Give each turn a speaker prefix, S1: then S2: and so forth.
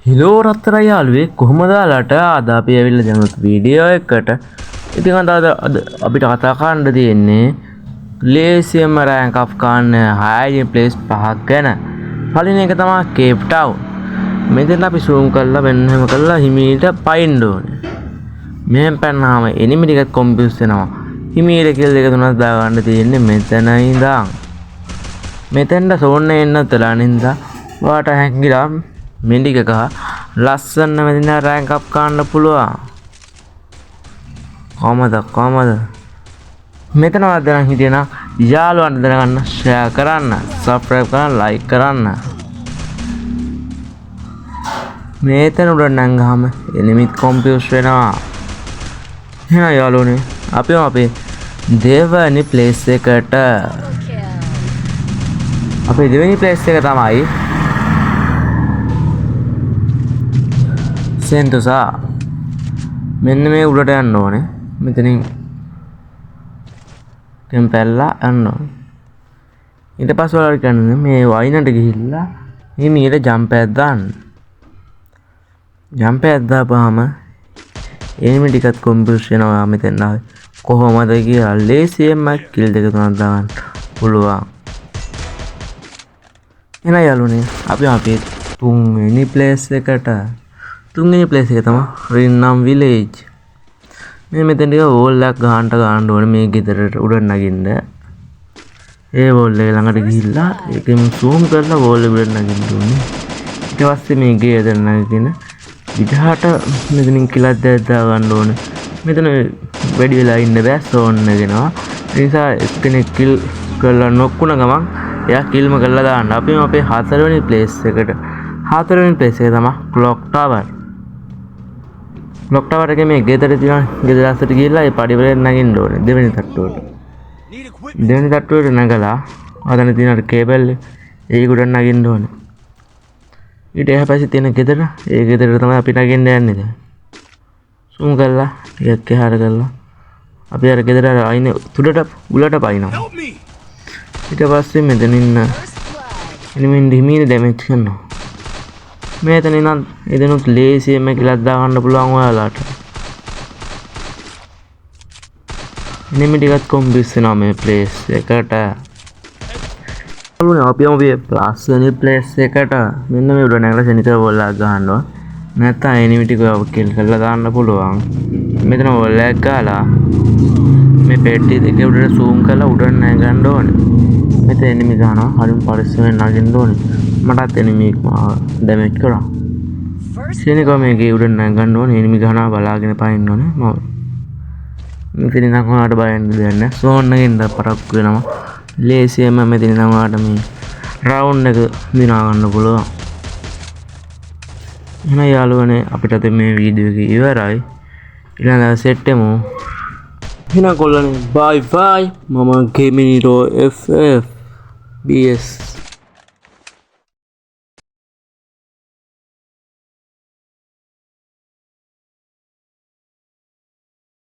S1: හිලෝ රත්තර යාළුවේ කොහොමද ඔයාලට අද අපි ඇවිල්ලා දැනුත් වීඩියෝ එකකට. ඉතින් අද අපිට කතා කරන්න තියෙන්නේ ලේසියම රෑන්ක් අප් ගන්න හයිඩින් ප්ලේස් 5ක් ගැන. පළවෙනි එක තමයි කේප් ටවුන්. මෙතන අපි zoom කරලා මෙන්නම කරලා හිමීට පයින්න ඕනේ. මෙහෙන් පැන්නාම එනිමි ටිකක් කොම්පියුස් වෙනවා. හිමීට කිල් දෙක තුනක් දා ගන්න තියෙන්නේ මෙතන ඉඳන්. මෙතෙන්ට සෝන් එන්න තලා නින්දා වාට හැංගිලා මිනික ගහ ලස්සන මෙදින රෑන්ක් අප් ගන්න පුළුවන්. කොහමද මෙතන වදන හිටියනම් යාළුවන්ට දැනගන්න ෂෙයා කරන්න, සබ්ස්ක්‍රයිබ් කරන්න, ලයික් කරන්න. මෙතන උඩ නම් ගහම එනිමිත් කොම්පියුස් වෙනවා. එහෙනම් යාළුවනේ අපි අපේ දෙවැනි ප්ලේස් එකට අපේ දෙවැනි ප්ලේස් එක තමයි සෙන්ටෝසා. මෙන්න මේ උඩට යන්න ඕනේ. මෙතනින් ටෙම්පල්ලා යන්න ඕනේ. ඊට පස්සේ ඔයාලට කියන්නේ මේ වයින්ට ගිහිල්ලා මේ මීට ජම්ප් එකක් දාන්න. ජම්ප් එකක් දාපුවාම එනිමි ටිකත් කොම්පියුස් වෙනවා. මෙතන ආවේ කොහොමද කියලා ලේසියෙන්ම කිල් දෙක තුනක් දාන්න පුළුවන්. එහෙනම් යාළුවනේ අපි අපේ තුන්වෙනි ප්ලේස් එකට තුන්වෙනි ප්ලේස් එක තමයි රින්නම් විලේජ්. මේ මෙතන ටික වෝල් එකක් ගන්න ඕනේ මේ ගෙදරට උඩ නගින්න. ඒ වෝල් එක ළඟට ගිහිල්ලා ඒකෙන් zoom කරලා වෝල් එක උඩ නගින්න ඕනේ. ඊට පස්සේ මේ ගේ දෙන්න නගින්න විදහාට මෙතනින් කිලක් දැක් දා ගන්න ඕනේ. මෙතන වැඩි වෙලා ඉන්න බෑ සෝන් නගිනවා. ඒ නිසා එක්කෙනෙක් කිල් කරලා නොක්කුණ ගමන් එයා කිල්ම කරලා දාන්න. අපි අපේ හතරවෙනි ප්ලේස් එකට හතරවෙනි ප්ලේස් එක තමයි ක්ලොක් ටවර්. ක්ලොක් ටවර් එකේ මේ ගෙදර තියෙන ගෙදර අස්සට ගිහිල්ලා ඒ පඩිවලෙන් නගින්න ඕනේ දෙවෙනි තට්ටුවට. දෙවෙනි තට්ටුවට නගලා අතන තියෙන කේබල් ඒක උඩ නගින්න ඕනේ. ඊට එහා පැත්තේ තියෙන ගෙදර ඒ ගෙදරට තමයි අපි නගින්න යන්නේ දැන්. zoom කරලා ටිකක් එහාට කරලා අපි අර ගෙදර අයිනේ උඩට උලට පයින්නවා. ඊට පස්සේ මෙතන ඉන්න එනිමින් හිමීට ඩැමේජ් කරනවා. මෙතන ඉඳන් එදෙනුත් ලේසියෙන්ම කිලක් දා ගන්න පුළුවන් ඔයාලට. එනිමි ටිකත් කොම්පියුස් වෙනවා මේ ප්ලේස් එකට. අපි මේ ප්ලස් වෙන ප්ලේස් එකට මෙන්න මේ උඩ නැගලා සෙනිටර් වෝල් එකක් ගන්නවා. නැත්නම් එනිමි ටික කිල් කරලා දාන්න පුළුවන්. මෙතන වෝල් එකක් ගාලා මේ පෙට්ටිය දෙකේ උඩට zoom කරලා උඩ නැගන්න ඕනේ. මෙතන එනිමි ගන්නවා. හරිම පරිස්සමෙන් නගින්න ඕනේ. මටත් එනිමි ඩැමේජ් කරා. සෙනිකෝ මේකේ උඩ නැගන්න ඕනේ. එනිමි ගන්නවා බලාගෙන පයින්න ඕනේ. මෙතන නම් ඔයාලට බයන්න දෙයක් නැහැ. සෝන් එකෙන් පරක්කු වෙනවා. ලේසියෙන්ම මෙතන නම් ඔයාලට මේ රවුන්ඩ් එක දිනා ගන්න පුළුවන්. එහෙනම් යාළුවනේ අපිට අද මේ වීඩියෝ එක ඉවරයි. ඊළඟ සෙට් එමු. එහෙනම් කොල්ලනේ bye bye. මම Geminito FF BS